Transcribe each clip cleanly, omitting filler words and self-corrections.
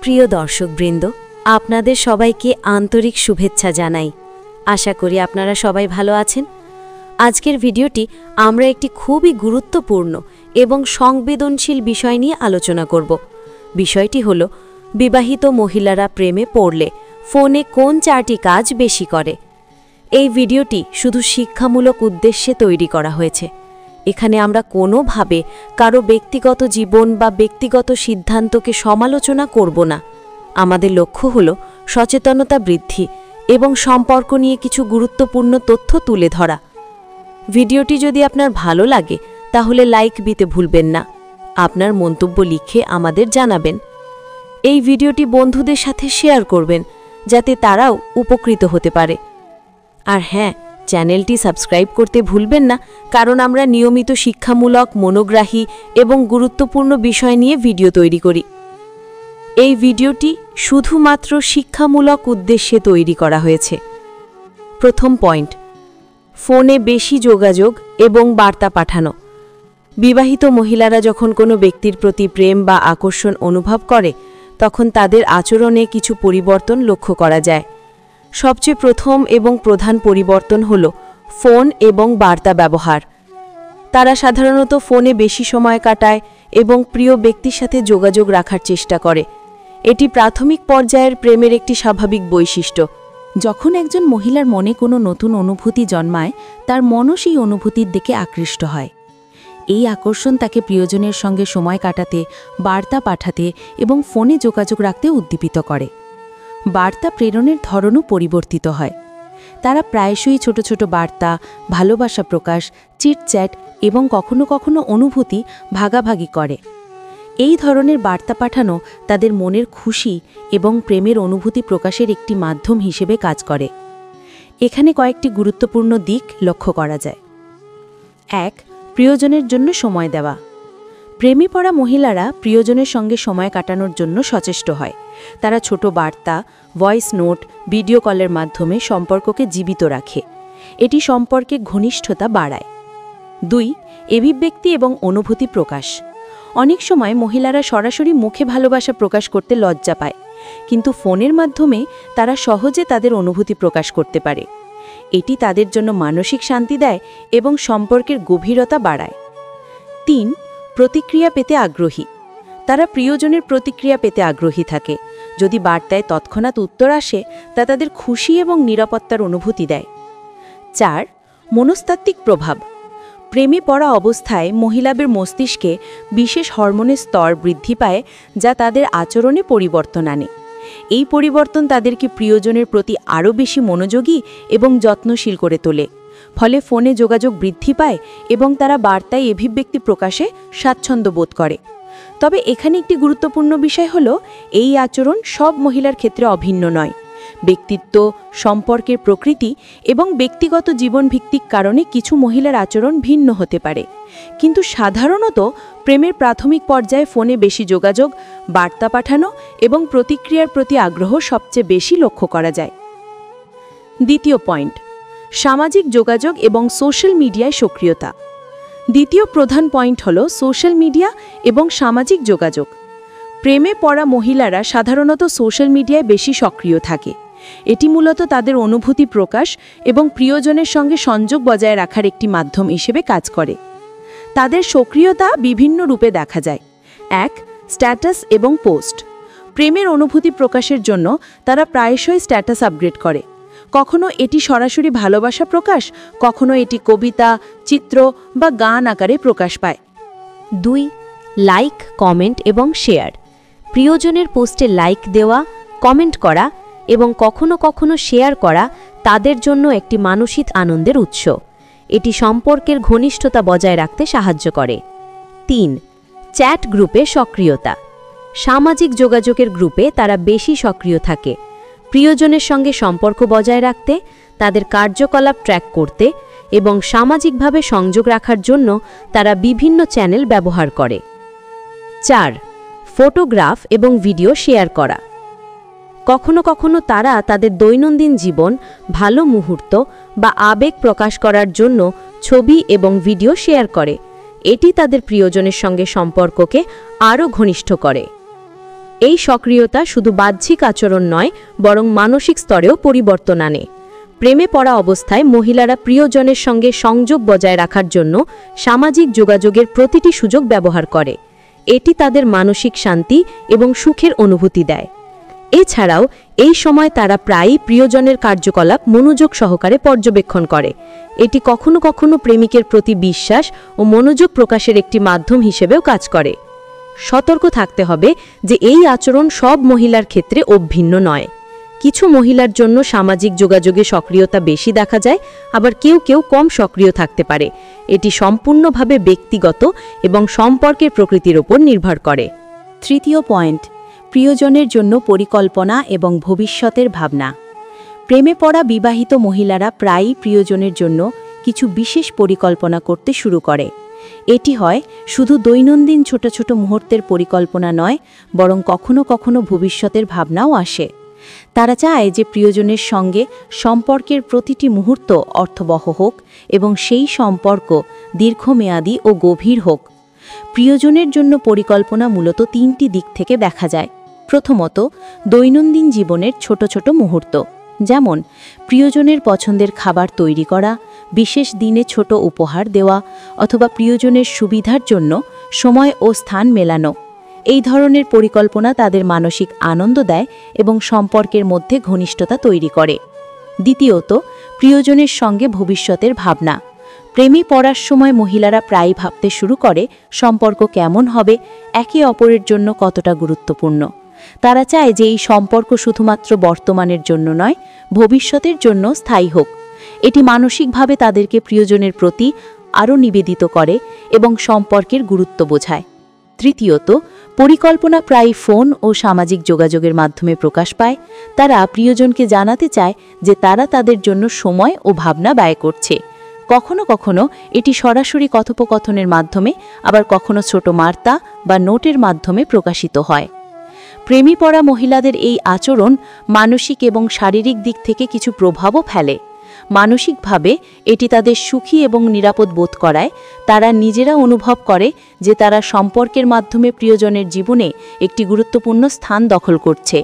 প্রিয় দর্শকবৃন্দ, আপনাদের সবাইকে আন্তরিক শুভেচ্ছা জানাই। আশা করি আপনারা সবাই ভালো আছেন। আজকের ভিডিওটি আমরা একটি খুবই গুরুত্বপূর্ণ এবং সংবেদনশীল বিষয় নিয়ে আলোচনা করব। বিষয়টি হলো বিবাহিত মহিলারা প্রেমে পড়লে ফোনে কোন 4টি কাজ বেশি করে। এই ভিডিওটি শুধু শিক্ষামূলক উদ্দেশ্যে তৈরি করা হয়েছে। এখানে আমরা কোনোভাবে কারো ব্যক্তিগত জীবন বা ব্যক্তিগত সিদ্ধান্তকে সমালোচনা করব না। আমাদের লক্ষ্য হলো সচেতনতা বৃদ্ধি এবং সম্পর্ক নিয়ে কিছু গুরুত্বপূর্ণ তথ্য তুলে ধরা। ভিডিওটি যদি আপনার ভালো লাগে তাহলে লাইক দিতে ভুলবেন না। আপনার মন্তব্য লিখে আমাদের জানাবেন। এই ভিডিওটি বন্ধুদের সাথে শেয়ার করবেন যাতে তারাও উপকৃত হতে পারে। আর হ্যাঁ, চ্যানেলটি সাবস্ক্রাইব করতে ভুলবেন না, কারণ আমরা নিয়মিত শিক্ষামূলক, মনোগ্রাহী এবং গুরুত্বপূর্ণ বিষয় নিয়ে ভিডিও তৈরি করি। এই ভিডিওটি শুধুমাত্র শিক্ষামূলক উদ্দেশ্যে তৈরি করা হয়েছে। প্রথম পয়েন্ট, ফোনে বেশি যোগাযোগ এবং বার্তা পাঠানো। বিবাহিত মহিলারা যখন কোনো ব্যক্তির প্রতি প্রেম বা আকর্ষণ অনুভব করে তখন তাদের আচরণে কিছু পরিবর্তন লক্ষ্য করা যায়। সবচেয়ে প্রথম এবং প্রধান পরিবর্তন হল ফোন এবং বার্তা ব্যবহার। তারা সাধারণত ফোনে বেশি সময় কাটায় এবং প্রিয় ব্যক্তির সাথে যোগাযোগ রাখার চেষ্টা করে। এটি প্রাথমিক পর্যায়ের প্রেমের একটি স্বাভাবিক বৈশিষ্ট্য। যখন একজন মহিলার মনে কোনো নতুন অনুভূতি জন্মায়, তার মনও সেই অনুভূতির দিকে আকৃষ্ট হয়। এই আকর্ষণ তাকে প্রিয়জনের সঙ্গে সময় কাটাতে, বার্তা পাঠাতে এবং ফোনে যোগাযোগ রাখতে উদ্দীপিত করে। বার্তা প্রেরণের ধরনও পরিবর্তিত হয়। তারা প্রায়শই ছোট ছোট বার্তা, ভালোবাসা প্রকাশ, চিটচ্যাট এবং কখনো কখনো অনুভূতি ভাগাভাগি করে। এই ধরনের বার্তা পাঠানো তাদের মনের খুশি এবং প্রেমের অনুভূতি প্রকাশের একটি মাধ্যম হিসেবে কাজ করে। এখানে কয়েকটি গুরুত্বপূর্ণ দিক লক্ষ্য করা যায়। 1. প্রিয়জনের জন্য সময় দেওয়া। প্রেমে পড়া মহিলারা প্রিয়জনের সঙ্গে সময় কাটানোর জন্য সচেষ্ট হয়। তারা ছোট বার্তা, ভয়েস নোট, ভিডিও কলের মাধ্যমে সম্পর্ককে জীবিত রাখে। এটি সম্পর্কে ঘনিষ্ঠতা বাড়ায়। 2. অভিব্যক্তি এবং অনুভূতি প্রকাশ। অনেক সময় মহিলারা সরাসরি মুখে ভালোবাসা প্রকাশ করতে লজ্জা পায়, কিন্তু ফোনের মাধ্যমে তারা সহজে তাদের অনুভূতি প্রকাশ করতে পারে। এটি তাদের জন্য মানসিক শান্তি দেয় এবং সম্পর্কের গভীরতা বাড়ায়। 3. প্রতিক্রিয়া পেতে আগ্রহী। তারা প্রিয়জনের প্রতিক্রিয়া পেতে আগ্রহী থাকে। যদি বার্তায় তৎক্ষণাৎ উত্তর আসে, তা তাদের খুশি এবং নিরাপত্তার অনুভূতি দেয়। 4. মনস্তাত্ত্বিক প্রভাব। প্রেমে পড়া অবস্থায় মহিলাদের মস্তিষ্কে বিশেষ হরমোনের স্তর বৃদ্ধি পায়, যা তাদের আচরণে পরিবর্তন আনে। এই পরিবর্তন তাদেরকে প্রিয়জনের প্রতি আরও বেশি মনোযোগী এবং যত্নশীল করে তোলে। ফলে ফোনে যোগাযোগ বৃদ্ধি পায় এবং তারা বার্তায় অভিব্যক্তি প্রকাশে স্বাচ্ছন্দ্য বোধ করে। তবে এখানে একটি গুরুত্বপূর্ণ বিষয় হল, এই আচরণ সব মহিলার ক্ষেত্রে অভিন্ন নয়। ব্যক্তিত্ব, সম্পর্কের প্রকৃতি এবং ব্যক্তিগত জীবনভিত্তিক কারণে কিছু মহিলার আচরণ ভিন্ন হতে পারে। কিন্তু সাধারণত প্রেমের প্রাথমিক পর্যায়ে ফোনে বেশি যোগাযোগ, বার্তা পাঠানো এবং প্রতিক্রিয়ার প্রতি আগ্রহ সবচেয়ে বেশি লক্ষ্য করা যায়। দ্বিতীয় পয়েন্ট, সামাজিক যোগাযোগ এবং সোশ্যাল মিডিয়ায় সক্রিয়তা। দ্বিতীয় প্রধান পয়েন্ট হল সোশ্যাল মিডিয়া এবং সামাজিক যোগাযোগ। প্রেমে পড়া মহিলারা সাধারণত সোশ্যাল মিডিয়ায় বেশি সক্রিয় থাকে। এটি মূলত তাদের অনুভূতি প্রকাশ এবং প্রিয়জনের সঙ্গে সংযোগ বজায় রাখার একটি মাধ্যম হিসেবে কাজ করে। তাদের সক্রিয়তা বিভিন্ন রূপে দেখা যায়। 1. স্ট্যাটাস এবং পোস্ট। প্রেমের অনুভূতি প্রকাশের জন্য তারা প্রায়শই স্ট্যাটাস আপগ্রেড করে। কখনো এটি সরাসরি ভালোবাসা প্রকাশ, কখনো এটি কবিতা, চিত্র বা গান আকারে প্রকাশ পায়। 2. লাইক, কমেন্ট এবং শেয়ার। প্রিয়জনের পোস্টে লাইক দেওয়া, কমেন্ট করা এবং কখনো কখনো শেয়ার করা তাদের জন্য একটি মানসিক আনন্দের উৎস। এটি সম্পর্কের ঘনিষ্ঠতা বজায় রাখতে সাহায্য করে। 3. চ্যাট গ্রুপে সক্রিয়তা। সামাজিক যোগাযোগের গ্রুপে তারা বেশি সক্রিয় থাকে। প্রিয়জনের সঙ্গে সম্পর্ক বজায় রাখতে, তাদের কার্যকলাপ ট্র্যাক করতে এবং সামাজিকভাবে সংযোগ রাখার জন্য তারা বিভিন্ন চ্যানেল ব্যবহার করে। 4. ফটোগ্রাফ এবং ভিডিও শেয়ার করা। কখনো কখনো তারা তাদের দৈনন্দিন জীবন, ভালো মুহূর্ত বা আবেগ প্রকাশ করার জন্য ছবি এবং ভিডিও শেয়ার করে। এটি তাদের প্রিয়জনের সঙ্গে সম্পর্ককে আরও ঘনিষ্ঠ করে। এই সক্রিয়তা শুধু বাহ্যিক আচরণ নয়, বরং মানসিক স্তরেও পরিবর্তন আনে। প্রেমে পড়া অবস্থায় মহিলারা প্রিয়জনের সঙ্গে সংযোগ বজায় রাখার জন্য সামাজিক যোগাযোগের প্রতিটি সুযোগ ব্যবহার করে। এটি তাদের মানসিক শান্তি এবং সুখের অনুভূতি দেয়। এছাড়াও এই সময় তারা প্রায়ই প্রিয়জনের কার্যকলাপ মনোযোগ সহকারে পর্যবেক্ষণ করে। এটি কখনো কখনো প্রেমিকের প্রতি বিশ্বাস ও মনোযোগ প্রকাশের একটি মাধ্যম হিসেবেও কাজ করে। সতর্ক থাকতে হবে যে এই আচরণ সব মহিলার ক্ষেত্রে অভিন্ন নয়। কিছু মহিলার জন্য সামাজিক যোগাযোগে সক্রিয়তা বেশি দেখা যায়, আবার কেউ কেউ কম সক্রিয় থাকতে পারে। এটি সম্পূর্ণভাবে ব্যক্তিগত এবং সম্পর্কের প্রকৃতির উপর নির্ভর করে। তৃতীয় পয়েন্ট, প্রিয়জনের জন্য পরিকল্পনা এবং ভবিষ্যতের ভাবনা। প্রেমে পড়া বিবাহিত মহিলারা প্রায়ই প্রিয়জনের জন্য কিছু বিশেষ পরিকল্পনা করতে শুরু করে। এটি হয় শুধু দৈনন্দিন ছোট ছোট মুহূর্তের পরিকল্পনা নয়, বরং কখনো কখনো ভবিষ্যতের ভাবনাও আসে। তারা চায় যে প্রিয়জনের সঙ্গে সম্পর্কের প্রতিটি মুহূর্ত অর্থবহ হোক এবং সেই সম্পর্ক দীর্ঘমেয়াদী ও গভীর হোক। প্রিয়জনের জন্য পরিকল্পনা মূলত তিনটি দিক থেকে দেখা যায়। প্রথমত, দৈনন্দিন জীবনের ছোট ছোট মুহূর্ত, যেমন প্রিয়জনের পছন্দের খাবার তৈরি করা, বিশেষ দিনে ছোট উপহার দেওয়া, অথবা প্রিয়জনের সুবিধার জন্য সময় ও স্থান মেলানো। এই ধরনের পরিকল্পনা তাদের মানসিক আনন্দ দেয় এবং সম্পর্কের মধ্যে ঘনিষ্ঠতা তৈরি করে। দ্বিতীয়ত, প্রিয়জনের সঙ্গে ভবিষ্যতের ভাবনা। প্রেমে পড়ার সময় মহিলারা প্রায়ই ভাবতে শুরু করে সম্পর্ক কেমন হবে, একে অপরের জন্য কতটা গুরুত্বপূর্ণ। তারা চায় যে এই সম্পর্ক শুধুমাত্র বর্তমানের জন্য নয়, ভবিষ্যতের জন্য স্থায়ী হোক। এটি মানসিকভাবে তাদেরকে প্রিয়জনের প্রতি আরও নিবেদিত করে এবং সম্পর্কের গুরুত্ব বোঝায়। তৃতীয়ত, পরিকল্পনা প্রায় ফোন ও সামাজিক যোগাযোগের মাধ্যমে প্রকাশ পায়। তারা প্রিয়জনকে জানাতে চায় যে তারা তাদের জন্য সময় ও ভাবনা ব্যয় করছে। কখনো কখনো এটি সরাসরি কথোপকথনের মাধ্যমে, আবার কখনো ছোট বার্তা বা নোটের মাধ্যমে প্রকাশিত হয়। প্রেমে পড়া মহিলাদের এই আচরণ মানসিক এবং শারীরিক দিক থেকে কিছু প্রভাবও ফেলে। মানসিকভাবে এটি তাদের সুখী এবং নিরাপদ বোধ করায়। তারা নিজেরা অনুভব করে যে তারা সম্পর্কের মাধ্যমে প্রিয়জনের জীবনে একটি গুরুত্বপূর্ণ স্থান দখল করছে।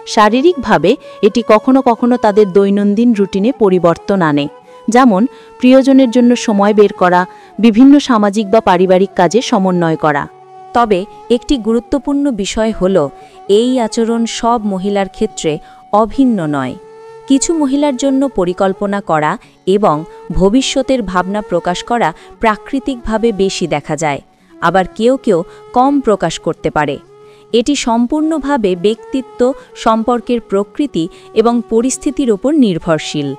শারীরিকভাবে এটি কখনো কখনো তাদের দৈনন্দিন রুটিনে পরিবর্তন আনে, যেমন প্রিয়জনের জন্য সময় বের করা, বিভিন্ন সামাজিক বা পারিবারিক কাজে সমন্বয় করা। তবে একটি গুরুত্বপূর্ণ বিষয় হল, এই আচরণ সব মহিলার ক্ষেত্রে অভিন্ন নয়। কিছু মহিলার জন্য পরিকল্পনা করা এবং ভবিষ্যতের ভাবনা প্রকাশ করা প্রাকৃতিকভাবে বেশি দেখা যায়, আবার কেউ কেউ কম প্রকাশ করতে পারে। এটি সম্পূর্ণভাবে ব্যক্তিত্ব, সম্পর্কের প্রকৃতি এবং পরিস্থিতির ওপর নির্ভরশীল।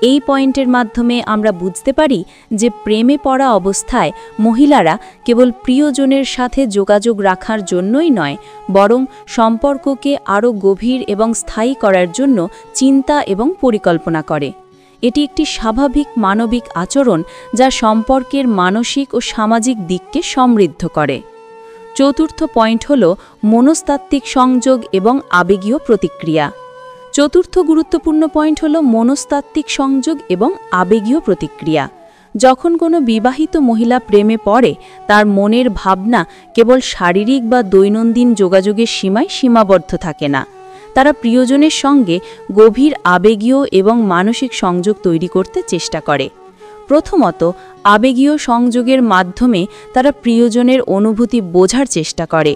এই পয়েন্টের মাধ্যমে আমরা বুঝতে পারি যে প্রেমে পড়া অবস্থায় মহিলারা কেবল প্রিয়জনের সাথে যোগাযোগ রাখার জন্যই নয়, বরং সম্পর্ককে আরও গভীর এবং স্থায়ী করার জন্য চিন্তা এবং পরিকল্পনা করে। এটি একটি স্বাভাবিক মানবিক আচরণ যা সম্পর্কের মানসিক ও সামাজিক দিককে সমৃদ্ধ করে। চতুর্থ পয়েন্ট হল মনস্তাত্ত্বিক সংযোগ এবং আবেগীয় প্রতিক্রিয়া। চতুর্থ গুরুত্বপূর্ণ পয়েন্ট হল মনস্তাত্ত্বিক সংযোগ এবং আবেগীয় প্রতিক্রিয়া। যখন কোনো বিবাহিত মহিলা প্রেমে পড়ে, তার মনের ভাবনা কেবল শারীরিক বা দৈনন্দিন যোগাযোগের সীমায় সীমাবদ্ধ থাকে না। তারা প্রিয়জনের সঙ্গে গভীর আবেগীয় এবং মানসিক সংযোগ তৈরি করতে চেষ্টা করে। প্রথমত, আবেগীয় সংযোগের মাধ্যমে তারা প্রিয়জনের অনুভূতি বোঝার চেষ্টা করে।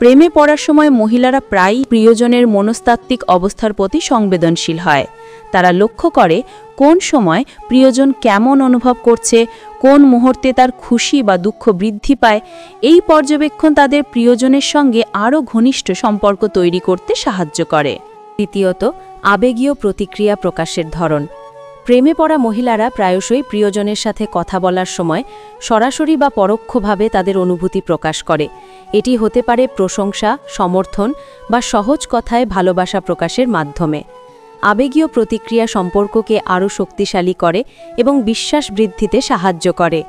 প্রেমে পড়ার সময় মহিলারা প্রায়ই প্রিয়জনের মনস্তাত্ত্বিক অবস্থার প্রতি সংবেদনশীল হয়। তারা লক্ষ্য করে কোন সময় প্রিয়জন কেমন অনুভব করছে, কোন মুহূর্তে তার খুশি বা দুঃখ বৃদ্ধি পায়। এই পর্যবেক্ষণ তাদের প্রিয়জনের সঙ্গে আরও ঘনিষ্ঠ সম্পর্ক তৈরি করতে সাহায্য করে। তৃতীয়ত, আবেগীয় প্রতিক্রিয়া প্রকাশের ধরন। প্রেমে পড়া মহিলারা প্রায়শই প্রিয়জনের সাথে কথা বলার সময় সরাসরি বা পরোক্ষভাবে তাদের অনুভূতি প্রকাশ করে। এটি হতে পারে প্রশংসা, সমর্থন বা সহজ কথায় ভালোবাসা প্রকাশের মাধ্যমে। আবেগীয় প্রতিক্রিয়া সম্পর্ককে আরও শক্তিশালী করে এবং বিশ্বাস বৃদ্ধিতে সাহায্য করে।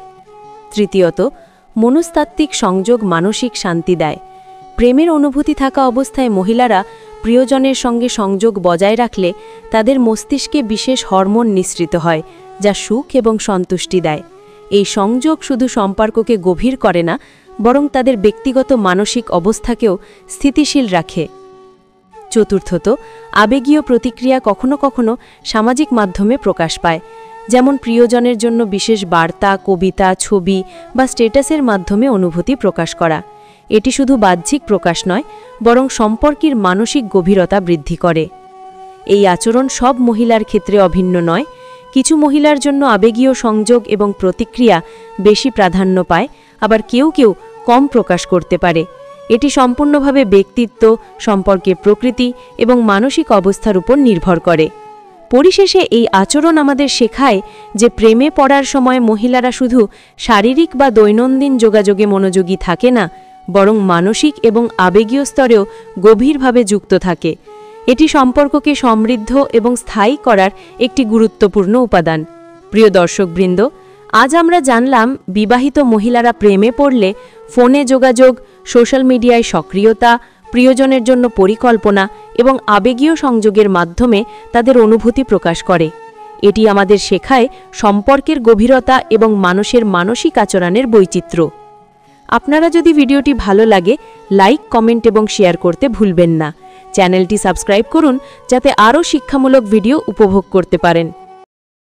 তৃতীয়ত, মনস্তাত্ত্বিক সংযোগ মানসিক শান্তি দেয়। প্রেমের অনুভূতি থাকা অবস্থায় মহিলারা প্রিয়জনের সঙ্গে সংযোগ বজায় রাখলে তাদের মস্তিষ্কে বিশেষ হরমোন নিঃসৃত হয়, যা সুখ এবং সন্তুষ্টি দেয়। এই সংযোগ শুধু সম্পর্ককে গভীর করে না, বরং তাদের ব্যক্তিগত মানসিক অবস্থাকেও স্থিতিশীল রাখে। চতুর্থত, আবেগীয় প্রতিক্রিয়া কখনো কখনো সামাজিক মাধ্যমে প্রকাশ পায়, যেমন প্রিয়জনের জন্য বিশেষ বার্তা, কবিতা, ছবি বা স্ট্যাটাসের মাধ্যমে অনুভূতি প্রকাশ করা। এটি শুধু বাহ্যিক প্রকাশ নয়, বরং সম্পর্কের মানসিক গভীরতা বৃদ্ধি করে। এই আচরণ সব মহিলার ক্ষেত্রে অভিন্ন নয়। কিছু মহিলার জন্য আবেগীয় সংযোগ এবং প্রতিক্রিয়া বেশি প্রাধান্য পায়, আবার কেউ কেউ কম প্রকাশ করতে পারে। এটি সম্পূর্ণভাবে ব্যক্তিত্ব, সম্পর্কের প্রকৃতি এবং মানসিক অবস্থার উপর নির্ভর করে। পরিশেষে এই আচরণ আমাদের শেখায় যে প্রেমে পড়ার সময় মহিলারা শুধু শারীরিক বা দৈনন্দিন যোগাযোগে মনোযোগী থাকে না, বরং মানসিক এবং আবেগীয় স্তরেও গভীরভাবে যুক্ত থাকে। এটি সম্পর্ককে সমৃদ্ধ এবং স্থায়ী করার একটি গুরুত্বপূর্ণ উপাদান। প্রিয় দর্শকবৃন্দ, আজ আমরা জানলাম বিবাহিত মহিলারা প্রেমে পড়লে ফোনে যোগাযোগ, সোশ্যাল মিডিয়ায় সক্রিয়তা, প্রিয়জনের জন্য পরিকল্পনা এবং আবেগীয় সংযোগের মাধ্যমে তাদের অনুভূতি প্রকাশ করে। এটি আমাদের শেখায় সম্পর্কের গভীরতা এবং মানুষের মানসিক আচরণের বৈচিত্র্য। আপনারা যদি ভিডিওটি ভালো লাগে, লাইক, কমেন্ট এবং শেয়ার করতে ভুলবেন না। চ্যানেলটি সাবস্ক্রাইব করুন যাতে আরও শিক্ষামূলক ভিডিও উপভোগ করতে পারেন।